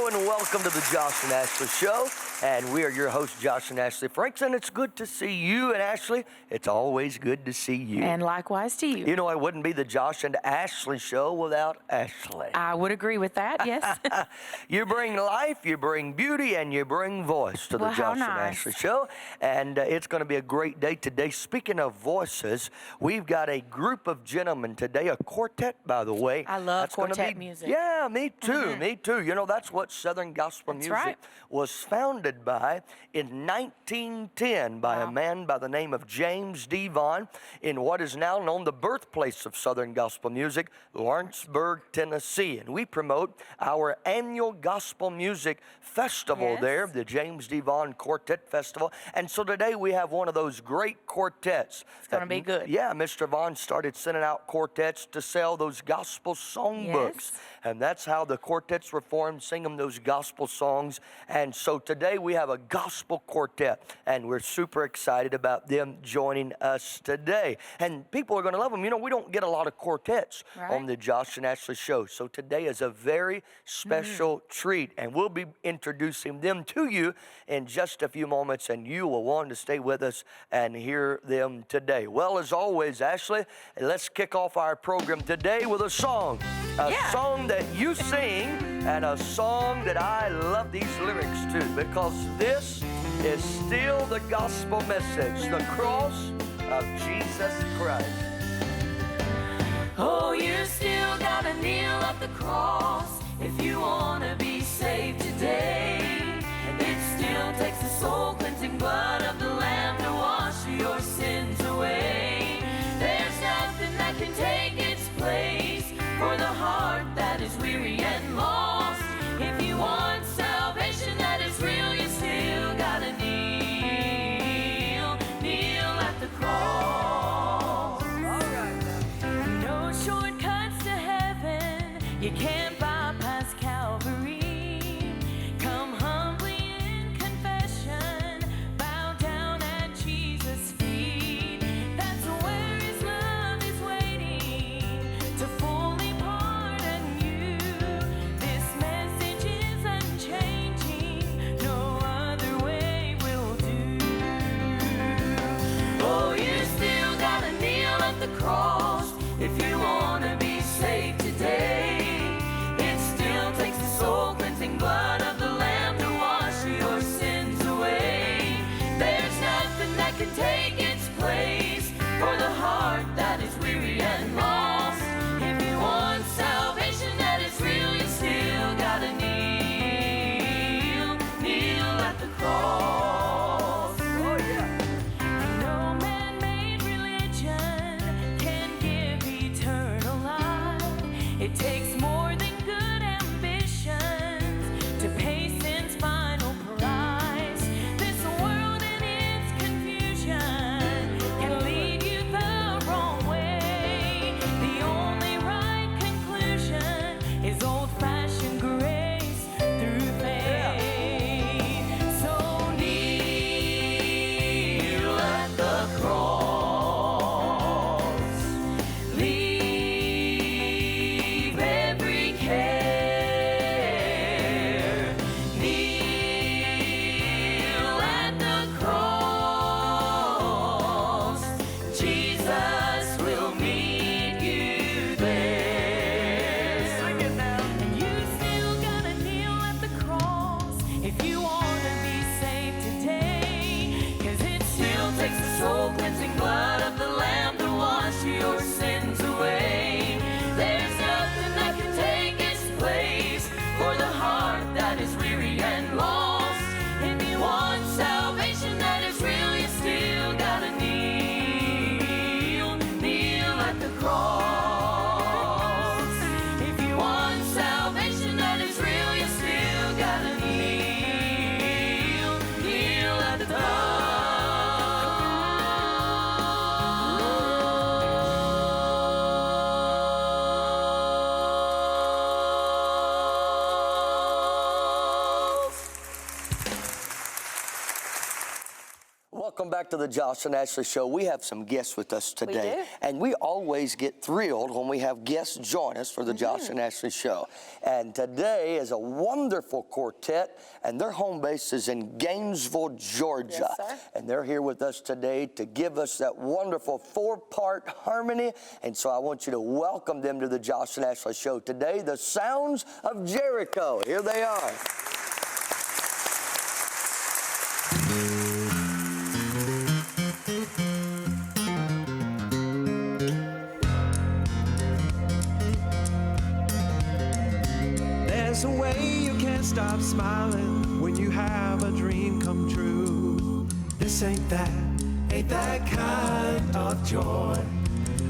Hello and welcome to the Josh and Ashley Show. And we are your hosts, Josh and Ashley Franks, and it's good to see you. And Ashley, it's always good to see you. And likewise to you. You know, it wouldn't be the Josh and Ashley Show without Ashley. I would agree with that, yes. You bring life, you bring beauty, and you bring voice to the Josh and Ashley Show. And it's going to be a great day today. Speaking of voices, we've got a group of gentlemen today, a quartet, by the way. I love quartet music. Yeah, me too, me too. You know, that's what Southern gospel music was founded by in 1910 by a man by the name of James D. Vaughn in what is now known the birthplace of Southern gospel music, Lawrenceburg, Tennessee. And we promote our annual gospel music festival there, the James D. Vaughn Quartet Festival. And so today we have one of those great quartets. It's going to be good. Yeah, Mr. Vaughn started sending out quartets to sell those gospel songbooks. And that's how the quartets were formed, singing those gospel songs. And so today we have a gospel quartet, and we're super excited about them joining us today. And people are going to love them. You know, we don't get a lot of quartets on the Josh and Ashley Show. So today is a very special treat, and we'll be introducing them to you in just a few moments, and you will want to stay with us and hear them today. Well, as always, Ashley, let's kick off our program today with a song. A song that you sing and a song that I love these lyrics to, because this is still the gospel message, the cross of Jesus Christ. Oh, you still gotta kneel at the cross if you wanna be saved today. And it still takes the soul-cleansing blood of the Lamb to wash your sins away. There's nothing that can take its place for the heart that is weary and lost. If you want salvation that is real, you still gotta kneel at the cross. All right. No shortcuts to heaven, you can't bypass Calvary. Come humbly in confession, bow down at Jesus' feet. That's where His love is waiting to fully pardon you. This message is unchanging, no other way will do. Oh, you still gotta kneel at the cross if you wanna be saved today. It still takes the soul-cleansing blood of the Lamb to wash your sins away. There's nothing that can take its place for the heart that is weary and lost. If you want salvation that is real, you still gotta kneel at the cross. Oh, yeah. No man-made religion can give eternal life. It takes more than good ambitions to pay sin's final price. This world and its confusion can lead you the wrong way. The only right conclusion is old-fashioned grace through faith. So kneel at the cross. Leave every care. Kneel at the cross. Jesus will meet you there. Sing it now. And you still gotta kneel at the cross if you wanna be saved today. 'Cause it still takes the soul-cleansing blood of the Lamb to wash your sins away. There's nothing that can take its place for the heart that is weary and lost. If you want salvation that is real, you still gotta kneel at the cross. If you want salvation that is real, you still gotta kneel at the cross. welcome back to the Josh and Ashley Show. We have some guests with us today. do. And we always get thrilled when we have guests join us for the Josh and Ashley Show. And today is a wonderful quartet, and their home base is in Gainesville, Georgia. Yes, sir. And they're here with us today to give us that wonderful 4-part harmony. And so I want you to welcome them to the Josh and Ashley Show today, the Sounds of Jericho. Here they are. There's a way you can't stop smiling when you have a dream come true. This ain't that kind of joy.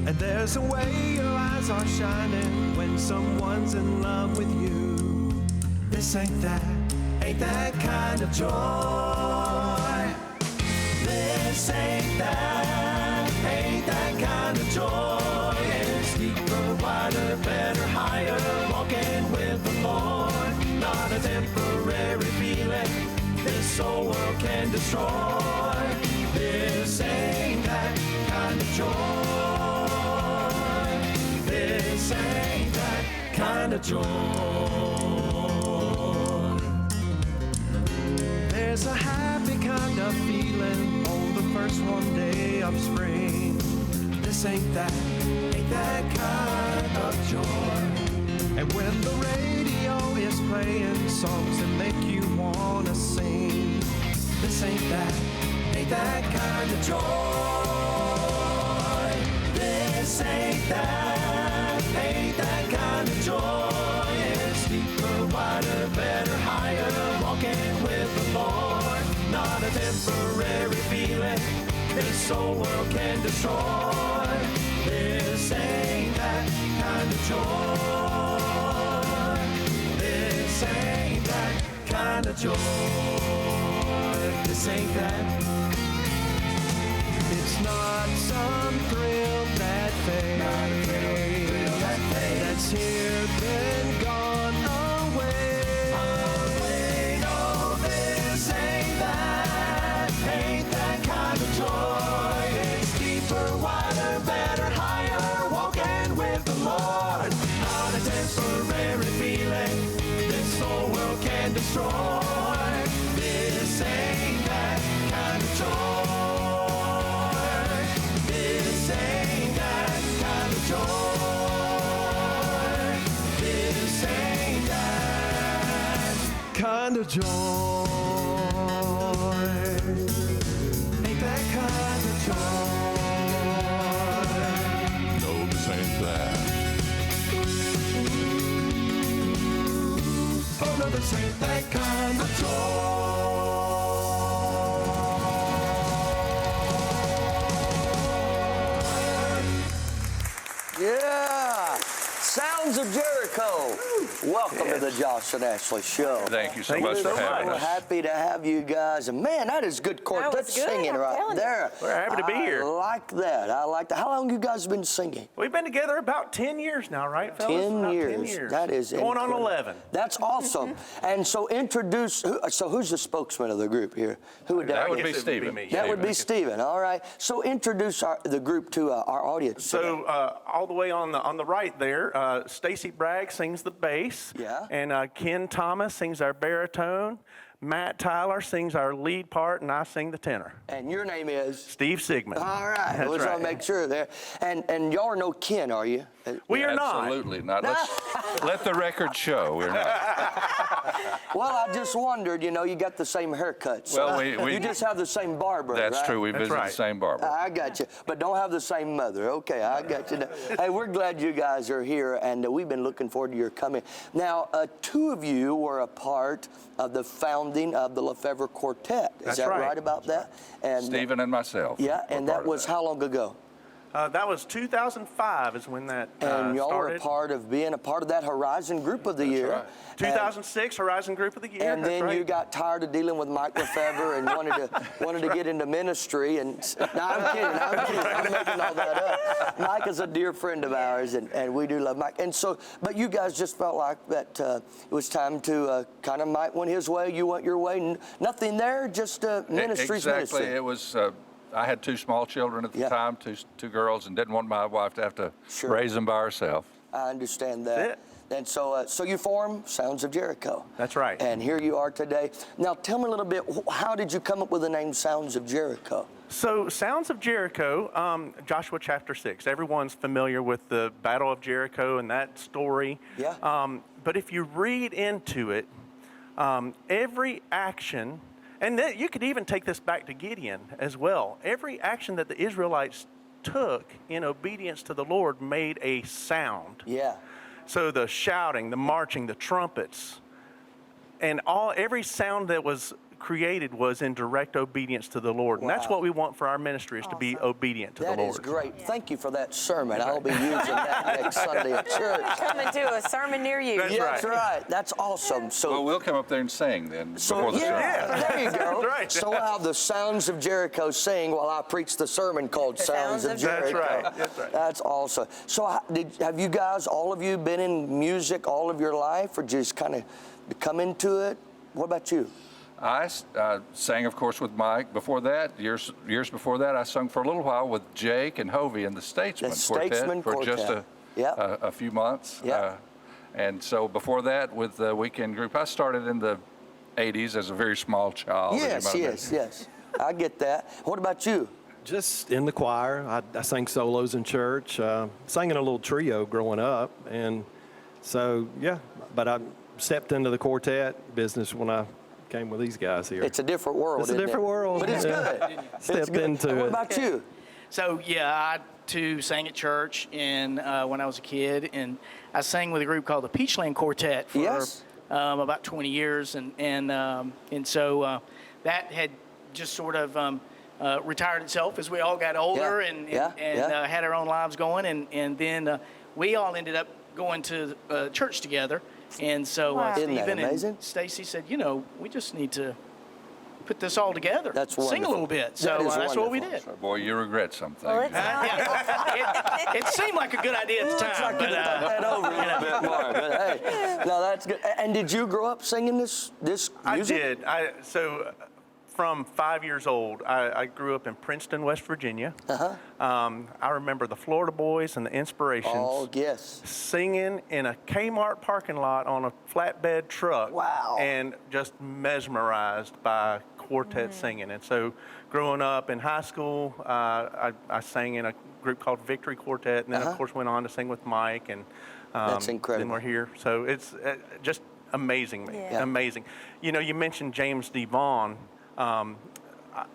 And there's a way your eyes are shining when someone's in love with you. This ain't that kind of joy. This ain't that kind of joy. It's deeper, wider, better, higher, walking with the Lord. Not a temporary feeling this old world can destroy. This ain't that kind of joy. This ain't that kind of joy. There's a happy kind of feeling on the first warm day of spring. This ain't that kind of joy. And when the radio is playing songs that make you wanna sing, this ain't that kind of joy. This ain't that kind of joy. It's deeper, wider, better, higher, walking with the Lord. Not a temporary feeling this old world can destroy. This ain't that kind of joy. This ain't that kind of joy. This ain't that. It's not some thrill that fades. Not a thrill that fades. That's here, then gone away. No, this ain't that kind of joy. It's deeper, wider, better, higher, walking with the Lord. Not a temporary feeling this whole world can destroy. This ain't that kind of joy. This ain't that kind of joy. This ain't that kind of joy. Ain't that kind of joy. No, this ain't that. Oh no, this ain't that kind of joy. Yeah, Sounds of Jericho. Welcome to the Josh and Ashley Show. Thank you so Thank much you for so having We're us. happy to have you guys. And man, that is good quartet was good, singing I'm right telling you. there. We're happy to be here. I like that. I like that. How long you guys been singing? We've been together about 10 years now, right, fellas? 10 About years. 10 years. That is going incredible. on 11. That's awesome. And so introduce, so who's the spokesman of the group here? Who would That would I be guess it would be Stephen. me. That would be Stephen. All right. So introduce the group to our audience. So all the way on the right there, Stacy Bragg sings the bass. Yeah. And Ken Thomas sings our baritone. Matt Tyler sings our lead part, and I sing the tenor. And your name is? Steve Sigmund. All right. That's Let's right. make sure there. And y'all are no kin, are you? We are not. Absolutely not. Let the record show. We're not. Well, I just wondered, you know, you got the same haircut. So Well, we you just have the same barber, That's right? true. We That's visit right. the same barber. I got you, but don't have the same mother. Okay, I got you. Hey, we're glad you guys are here, and we've been looking forward to your coming. Now, two of you were a part of the founding of the Lefevre Quartet. Is That's that right. right about that? And Stephen and myself. yeah, were and part that of was how long ago? That was 2005 is when that And y'all were started. a part of being a part of that Horizon Group of the Year. right. 2006 Horizon Group of the Year. And that's then right. you got tired of dealing with Mike Lefevre and wanted to get into ministry. And no, I'm kidding. I'm making all that up. Mike is a dear friend of ours, and we do love Mike. And so, but you guys just felt like that it was time to kind of Mike went his way, you went your way. Nothing there, just ministry's Exactly. ministry. It was I had two small children at the Yeah. time, two girls, and didn't want my wife to have to Sure. raise them by herself. I understand that. That's And so, so you form Sounds of Jericho. That's right. And here you are today. Now, tell me a little bit. How did you come up with the name Sounds of Jericho? So, Sounds of Jericho, Joshua chapter 6. Everyone's familiar with the Battle of Jericho and that story. Yeah. But if you read into it, every action, and you could even take this back to Gideon as well. Every action that the Israelites took in obedience to the Lord made a sound. Yeah. So the shouting, the marching, the trumpets, and every sound that was created was in direct obedience to the Lord. And that's Wow. what we want for our ministry, is to be obedient to the That Lord. is great. Thank you for that sermon. I'll be using that next Sunday at church. Coming to a sermon near you. That's Yeah, right. that's right. That's awesome. So, Well, we'll come up there and sing then before the yeah, show. there you go. That's right. So we'll have the Sounds of Jericho sing while I preach the sermon called Sounds of Jericho. That's right. That's right. That's awesome. So have you guys, all of you, been in music all of your life, or just kind of come into it? What about you? I sang, of course, with Mike. Before that, years before that, I sung for a little while with Jake and Hovey in the Statesman Statesman Quartet for just Quartet. a few months. Yeah. And so before that, with the weekend group, I started in the 80s as a very small child. as you Yes, might yes, imagine. yes. I get that. What about you? Just in the choir. I sang solos in church, sang in a little trio growing up. And so, yeah, but I stepped into the quartet business when I came with these guys here. It's a different world, It's a isn't different it? world. But it's Yeah. good. Stepped into And what it. about you? So yeah, I too sang at church and when I was a kid, and I sang with a group called the Peachland Quartet for Yes. about 20 years, and so that had just sort of retired itself as we all got older and had our own lives going, and then we all ended up going to church together, and so Wow. Isn't that Stephen amazing? and Stacy said, we just need to put this all together. That's Sing a wonderful. little bit. That So is that's what we wonderful. did. Boy, you regret something. Well, it's It seemed like a good idea at the Looks time, like you but could thought that over a little bit more. But hey, no, that's good. And did you grow up singing this music? I did. From 5 years old, I grew up in Princeton, West Virginia. I remember the Florida Boys and the Inspirations Oh, yes. singing in a Kmart parking lot on a flatbed truck. Wow. And just mesmerized by quartet singing. And so growing up in high school, I sang in a group called Victory Quartet, and then of course went on to sing with Mike. And That's incredible. Then we're here. So it's just amazing, Yeah. amazing. You mentioned James D. Vaughn.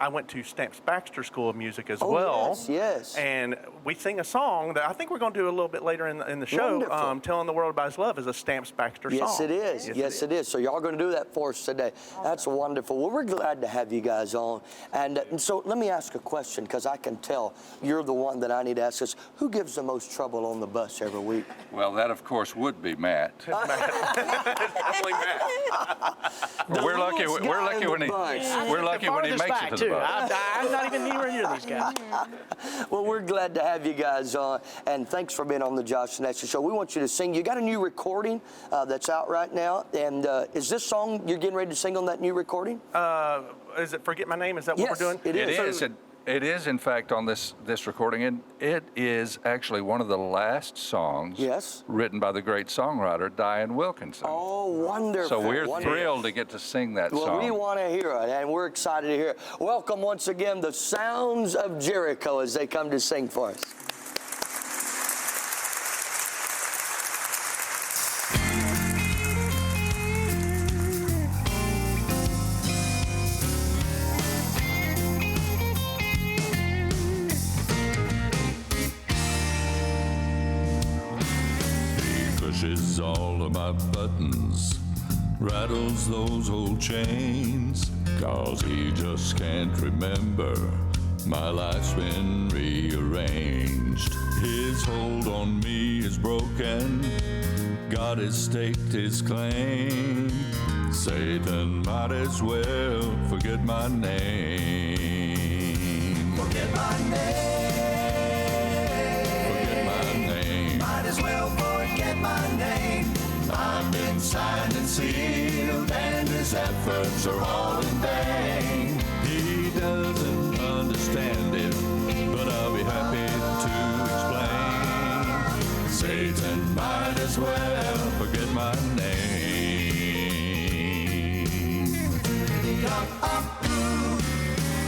I went to Stamps Baxter School of Music as well. Yes, yes. And we sing a song that I think we're going to do a little bit later in the show. Wonderful. Telling the World About His Love is a Stamps Baxter song. Yes, it is. Yes, it is. So y'all going to do that for us today. That's wonderful. Well, we're glad to have you guys on. And so let me ask a question, because I can tell you're the one that I need to ask us. Who gives the most trouble on the bus every week? Well, that, of course, would be Matt. Definitely Matt. We're lucky. littlest We're guy lucky in when the he. bunch. We're lucky when he Farthest makes back, it to the too. bus. I'm not even anywhere near these guys. Well, we're glad to have you guys on, and thanks for being on the Josh and Esther Show. We want you to sing. You got a new recording that's out right now, and is this song you're getting ready to sing on that new recording? Is it Forget My Name? Is that what Yes, we're doing? it is. It is. It is, in fact, on this recording, and it is actually one of the last songs Yes. written by the great songwriter Diane Wilkinson. Oh, wonderful. So we're wonderful. thrilled to get to sing that Well, song. we want to hear it, and we're excited to hear it. Welcome once again, the Sounds of Jericho, as they come to sing for us. Pushes all of my buttons, rattles those old chains, 'cause he just can't remember my life's been rearranged. His hold on me is broken, God has staked his claim. Satan might as well forget my name. Forget my name. Forget my name. Might as well forget my name. I've been signed and sealed, and his efforts are all in vain. He doesn't understand understand it, but I'll be happy to explain. Satan might as well forget my name.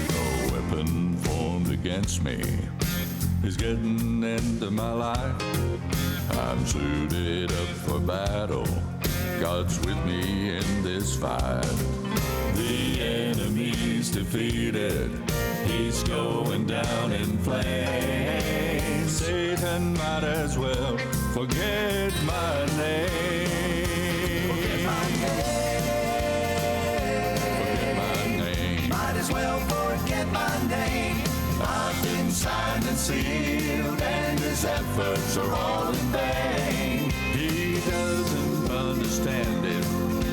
No weapon formed against me is getting into my life. I'm suited up for battle. God's with me in this fight. The enemy's defeated. He's going down in flames. Satan might as well forget my name. Forget my name. Forget my name. Might as well forget my name. I've been signed and sealed, and his efforts are all in vain. He doesn't understand it,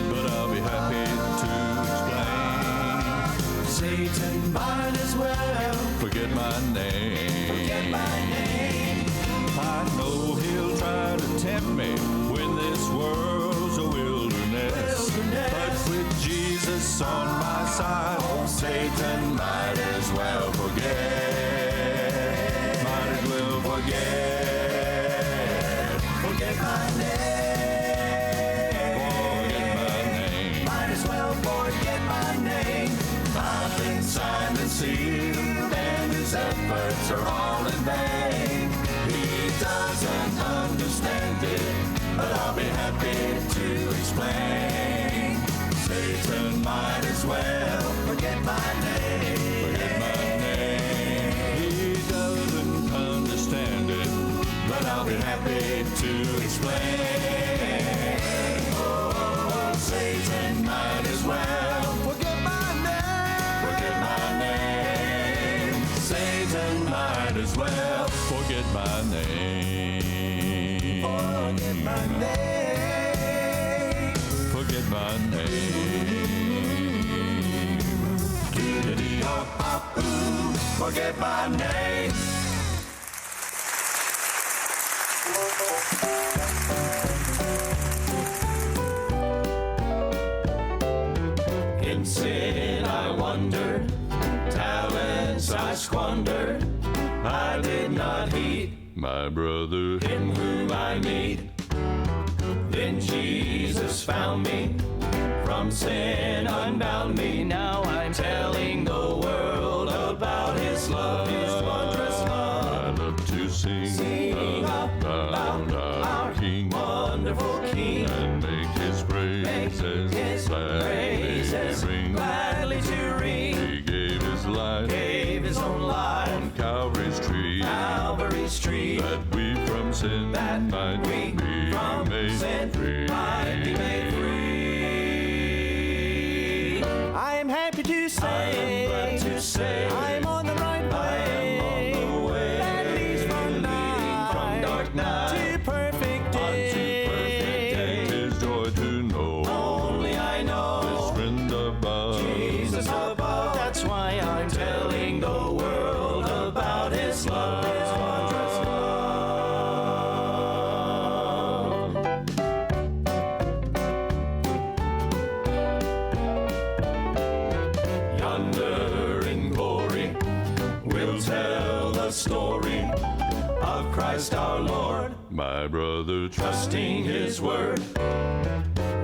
but I'll be happy to explain. Satan might as well forget my name. Forget my name. I know he'll try to tempt me when this world's a wilderness. But with Jesus on my side, oh, Satan might as well forget. Might as well forget. Forget my name. Forget my name. Might as well forget my name. I've been signed and sealed, and his efforts are all in vain. He doesn't understand it, but I'll be happy to explain. Satan might as well forget my name. Forget my name. He doesn't understand it, but I'll be happy to explain. Oh, Satan might as well forget my name. Forget my name. Satan might as well forget my name. Forget my name. Forget my name. Do-do-dee-oh-oh-ooh. Forget my name. In sin I wandered, talents I squandered. I did not heed my brother, him whom I meet. Then Jesus found me, from sin unbound me. Now I'm telling the world about his love, his wondrous love. I love to sing about our King, wonderful King, and make his praises gladly to ring. He gave his life, gave his own life on Calvary's tree, that we from sin might be made free. I am happy to say, I'm on the right way, that leads from dark night to perfect day. 'Tis joy to know, Only I know, this friend above, Jesus above. That's why I'm telling the world about his love, his wondrous love. Yonder in glory, we'll tell the story of Christ our Lord. My brother trusting his word,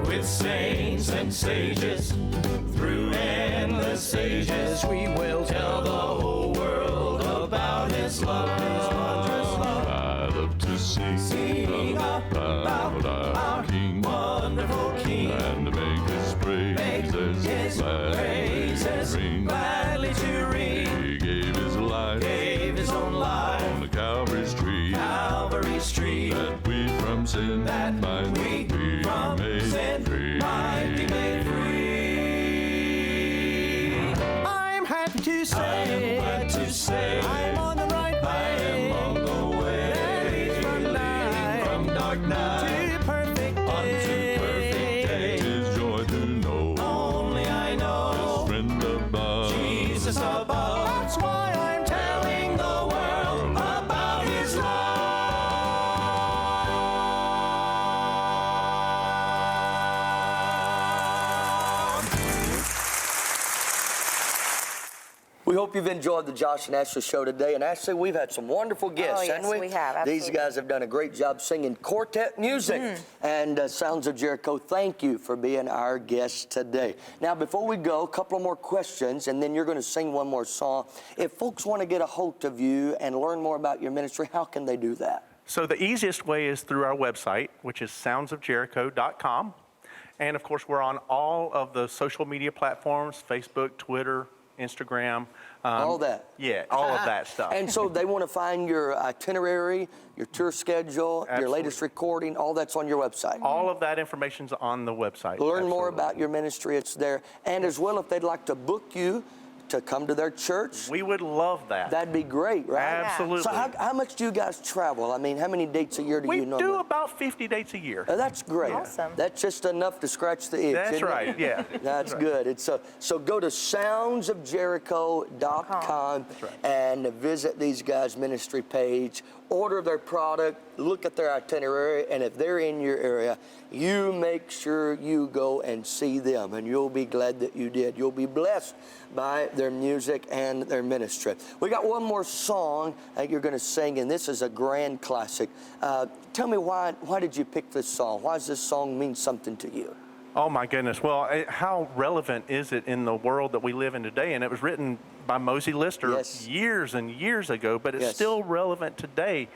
with saints and sages, through endless ages, we will tell the whole world about his love, his wondrous love. I love to sing about our King, wonderful King, and make his praises gladly to ring. He gave his life, gave his own life on the Calvary's tree, that we from sin might be made free. I'm happy to say, I'm on the right way. I am on the way, That leads from dark night to perfect day. unto perfect day. 'Tis joy to know, Only I know, this friend above, Jesus above. That's why I'm telling the world about his love. We hope you've enjoyed the Josh and Ashley show today. And Ashley, we've had some wonderful guests, yes, haven't we? we have, These absolutely. guys have done a great job singing quartet music. And Sounds of Jericho, thank you for being our guest today. Now, before we go, a couple of more questions, and then you're going to sing one more song. If folks want to get a hold of you and learn more about your ministry, how can they do that? So the easiest way is through our website, which is soundsofjericho.com. And of course, we're on all of the social media platforms, Facebook, Twitter, Instagram. All that. Yeah, all of that stuff. And so they want to find your itinerary, your tour schedule, your Absolutely. latest recording, all that's on your website. All of that information's on the website. Learn more Absolutely. about your ministry, it's there. And as well, if they'd like to book you to come to their church, We would love that. that'd be great, right? Absolutely. So how much do you guys travel? I mean, how many dates a year do we you do normally? about 50 dates a year. That's great. Awesome. That's just enough to scratch the itch. That's isn't it? right, yeah. That's good. It's so go to soundsofjericho.com and visit these guys' ministry page. Order their product, look at their itinerary, and if they're in your area, you make sure you go and see them, and you'll be glad that you did. You'll be blessed by their music and their ministry. We got one more song that you're going to sing, and this is a grand classic. Tell me why did you pick this song? Why does this song mean something to you? Oh my goodness. Well, how relevant is it in the world that we live in today? And it was written by Mosey Lister Yes. years and years ago, but it's Yes. still relevant today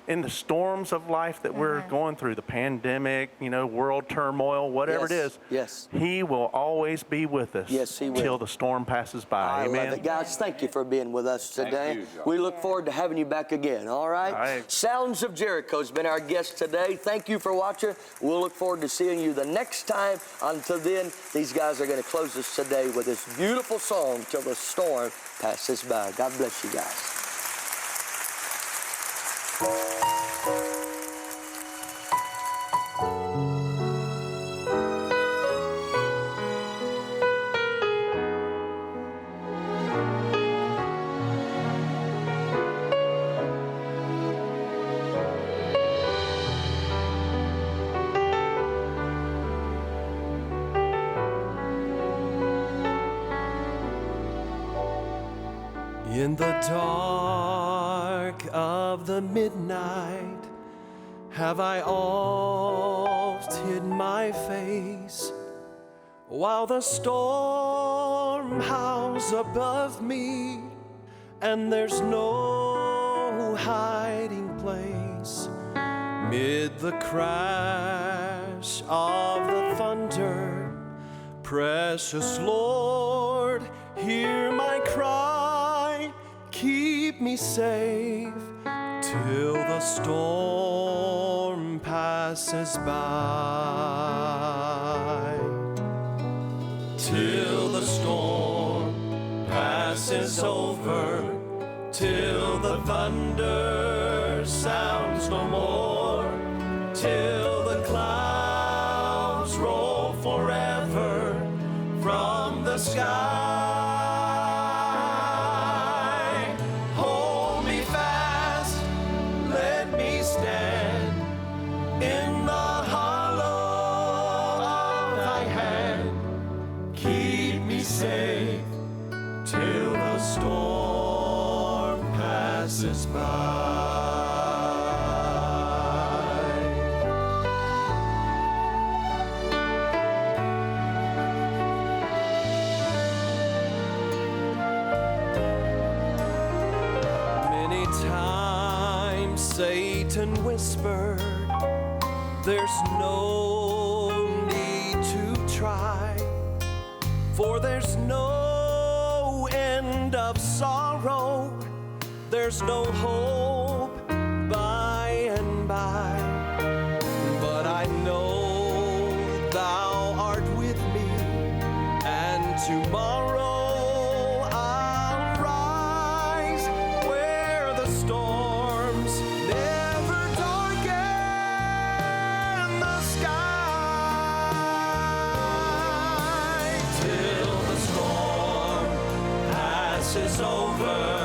in the storms of life that we're going through, the pandemic, world turmoil, whatever it Yes. is. Yes. He will always be with us Yes, he will. till the storm passes by. I Amen. love it. Guys, thank you for being with us today. you, Josh. We look forward to having you back again, all right? All right. Sounds of Jericho has been our guest today. Thank you for watching. We'll look forward to seeing you the next time. Until then, these guys are going to close us today with this beautiful song, Till the Storm Passes By. God bless you guys. In the dark of the midnight have I oft hid my face, while the storm howls above me and there's no hiding place. Mid the crash of the thunder, precious Lord, hear my cry, keep me safe till the storm passes by. Till the storm passes over, till the thunder sounds no more, till the clouds roll forever from the sky. Hold me fast, let me stand in the hollow of thy hand. Keep me safe till the storm passes by. Many times Satan whispered, there's no need to try, for there's no end of sorrow, there's no hope by and by. But I know thou art with me, and tomorrow I'll rise where the storms never darken the sky, till the storm passes over.